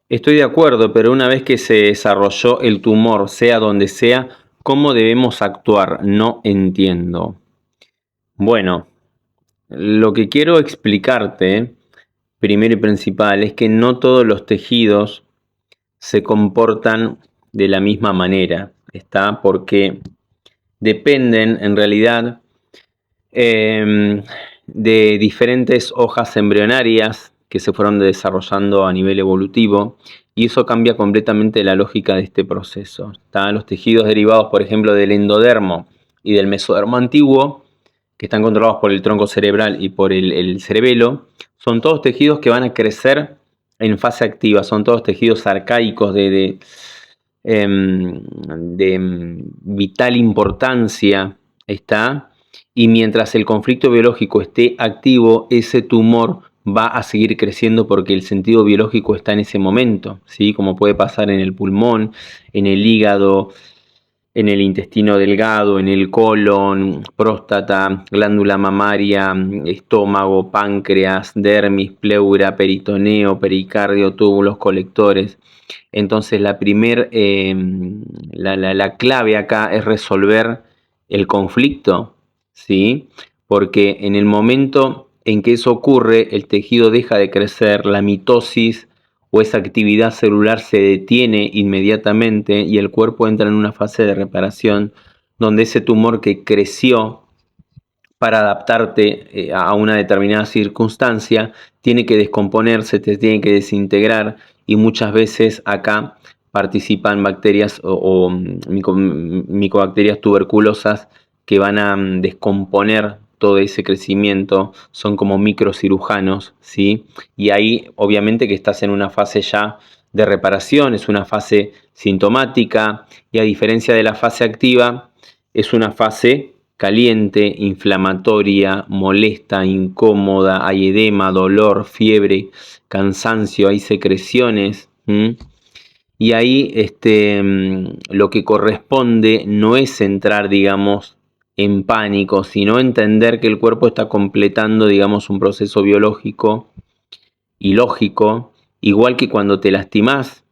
Estoy de acuerdo, pero una vez que se desarrolló el tumor, sea donde sea, ¿cómo debemos actuar? No entiendo. Bueno, lo que quiero explicarte, primero y principal, es que no todos los tejidos se comportan de la misma manera, ¿está? Porque dependen en realidad de diferentes hojas embrionarias que se fueron desarrollando a nivel evolutivo, y eso cambia completamente la lógica de este proceso. ¿Tá? Los tejidos derivados, por ejemplo, del endodermo y del mesodermo antiguo, que están controlados por el tronco cerebral y por el cerebelo, son todos tejidos que van a crecer en fase activa, son todos tejidos arcaicos de vital importancia, ¿está? Y mientras el conflicto biológico esté activo, ese tumor va a seguir creciendo porque el sentido biológico está en ese momento, ¿sí? Como puede pasar en el pulmón, en el hígado, en el intestino delgado, en el colon, próstata, glándula mamaria, estómago, páncreas, dermis, pleura, peritoneo, pericardio, túbulos colectores. Entonces la clave acá es resolver el conflicto, ¿sí? Porque en el momento en que eso ocurre, el tejido deja de crecer, la mitosis o esa actividad celular se detiene inmediatamente y el cuerpo entra en una fase de reparación donde ese tumor que creció para adaptarte a una determinada circunstancia tiene que descomponerse, te tiene que desintegrar, y muchas veces acá participan bacterias o micobacterias tuberculosas que van a descomponer todo ese crecimiento, son como microcirujanos, ¿sí? Y ahí obviamente que estás en una fase ya de reparación, es una fase sintomática, y a diferencia de la fase activa, es una fase caliente, inflamatoria, molesta, incómoda, hay edema, dolor, fiebre, cansancio, hay secreciones. Y ahí lo que corresponde no es entrar, digamos, en pánico, sino entender que el cuerpo está completando, digamos, un proceso biológico y lógico, igual que cuando te lastimás,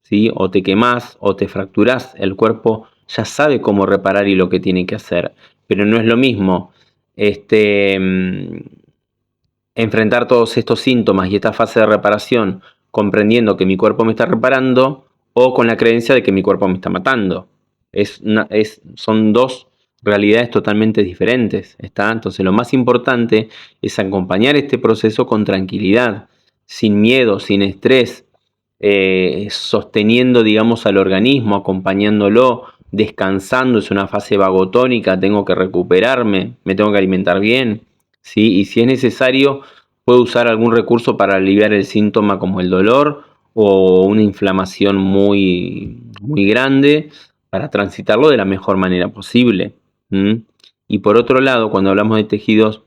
¿sí? O te quemás o te fracturás, el cuerpo ya sabe cómo reparar y lo que tiene que hacer, pero no es lo mismo este, enfrentar todos estos síntomas y esta fase de reparación comprendiendo que mi cuerpo me está reparando, o con la creencia de que mi cuerpo me está matando. Son dos realidades totalmente diferentes, ¿está? Entonces lo más importante es acompañar este proceso con tranquilidad, sin miedo, sin estrés, sosteniendo, digamos, al organismo, acompañándolo, descansando. Es una fase vagotónica, tengo que recuperarme, me tengo que alimentar bien, ¿sí? Y si es necesario, puedo usar algún recurso para aliviar el síntoma, como el dolor o una inflamación muy, muy grande, para transitarlo de la mejor manera posible. Y por otro lado, cuando hablamos de tejidos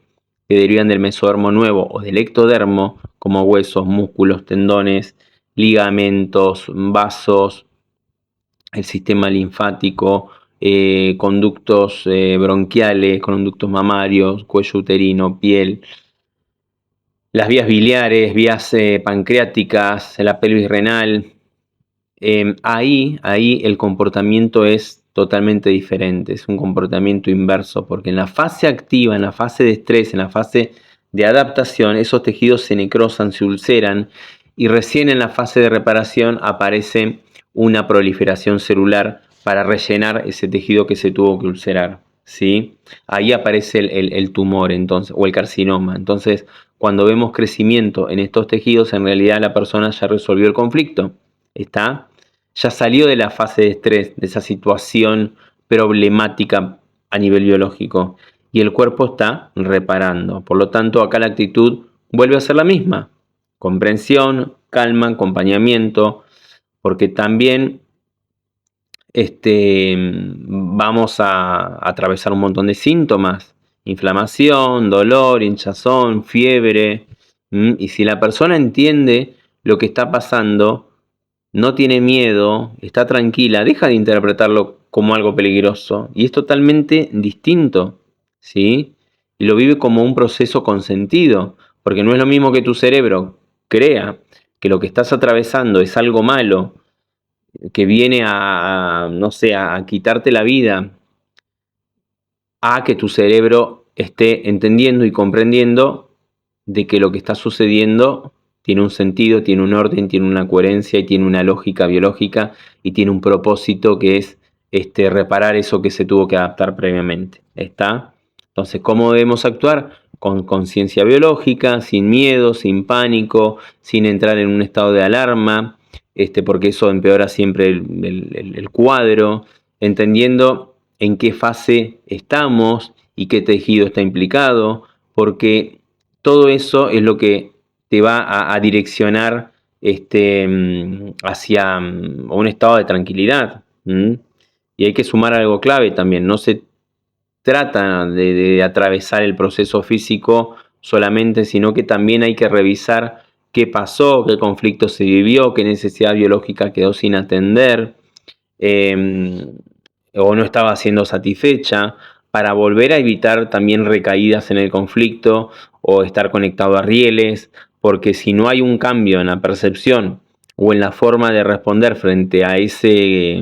que derivan del mesodermo nuevo o del ectodermo, como huesos, músculos, tendones, ligamentos, vasos, el sistema linfático, conductos bronquiales, conductos mamarios, cuello uterino, piel, las vías biliares, vías pancreáticas, la pelvis renal, ahí el comportamiento es totalmente diferente, es un comportamiento inverso, porque en la fase activa, en la fase de estrés, en la fase de adaptación, esos tejidos se necrosan, se ulceran, y recién en la fase de reparación aparece una proliferación celular para rellenar ese tejido que se tuvo que ulcerar, ¿sí? Ahí aparece el tumor, entonces, o el carcinoma. Entonces, cuando vemos crecimiento en estos tejidos, en realidad la persona ya resolvió el conflicto, ¿está? Ya salió de la fase de estrés, de esa situación problemática a nivel biológico, y el cuerpo está reparando. Por lo tanto, acá la actitud vuelve a ser la misma: comprensión, calma, acompañamiento, porque también vamos a atravesar un montón de síntomas: inflamación, dolor, hinchazón, fiebre. Y si la persona entiende lo que está pasando, no tiene miedo, está tranquila, deja de interpretarlo como algo peligroso y es totalmente distinto, ¿sí? Y lo vive como un proceso consentido, porque no es lo mismo que tu cerebro crea que lo que estás atravesando es algo malo, que viene no sé, a quitarte la vida, a que tu cerebro esté entendiendo y comprendiendo de que lo que está sucediendo tiene un sentido, tiene un orden, tiene una coherencia y tiene una lógica biológica y tiene un propósito que es reparar eso que se tuvo que adaptar previamente. ¿Está? Entonces, ¿cómo debemos actuar? Con conciencia biológica, sin miedo, sin pánico, sin entrar en un estado de alarma, porque eso empeora siempre el cuadro, entendiendo en qué fase estamos y qué tejido está implicado, porque todo eso es lo que te va a direccionar hacia un estado de tranquilidad. Y hay que sumar algo clave también, no se trata de atravesar el proceso físico solamente, sino que también hay que revisar qué pasó, qué conflicto se vivió, qué necesidad biológica quedó sin atender, o no estaba siendo satisfecha, para volver a evitar también recaídas en el conflicto o estar conectado a rieles, porque si no hay un cambio en la percepción o en la forma de responder frente a ese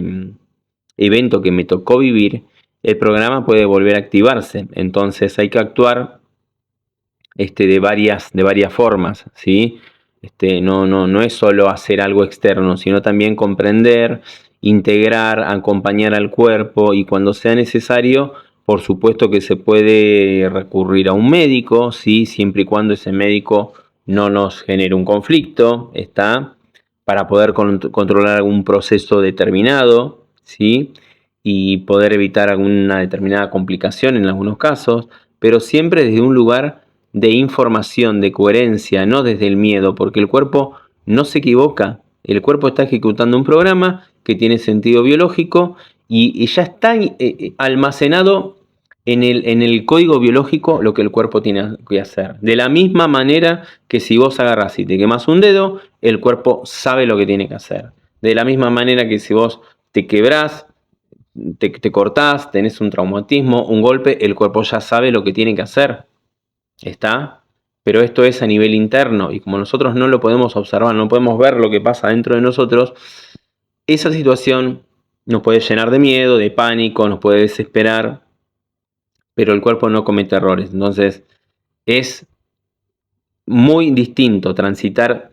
evento que me tocó vivir, el programa puede volver a activarse. Entonces hay que actuar de varias formas, ¿sí? No es solo hacer algo externo, sino también comprender, integrar, acompañar al cuerpo y cuando sea necesario, por supuesto que se puede recurrir a un médico, ¿sí? Siempre y cuando ese médico no nos genere un conflicto, ¿está? Para poder controlar algún proceso determinado, ¿sí? Y poder evitar alguna determinada complicación en algunos casos, pero siempre desde un lugar de información, de coherencia, no desde el miedo, porque el cuerpo no se equivoca. El cuerpo está ejecutando un programa que tiene sentido biológico y ya está almacenado en el código biológico lo que el cuerpo tiene que hacer. De la misma manera que si vos agarrás y te quemás un dedo, el cuerpo sabe lo que tiene que hacer. De la misma manera que si vos te quebrás, te cortás, tenés un traumatismo, un golpe, el cuerpo ya sabe lo que tiene que hacer. ¿Está? Pero esto es a nivel interno y como nosotros no lo podemos observar, no podemos ver lo que pasa dentro de nosotros, esa situación nos puede llenar de miedo, de pánico, nos puede desesperar, pero el cuerpo no comete errores. Entonces es muy distinto transitar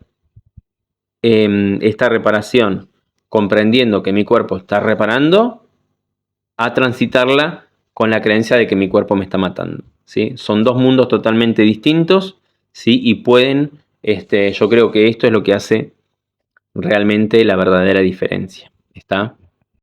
esta reparación comprendiendo que mi cuerpo está reparando a transitarla con la creencia de que mi cuerpo me está matando, ¿sí? Son dos mundos totalmente distintos, ¿sí? Y pueden, yo creo que esto es lo que hace realmente la verdadera diferencia, ¿está?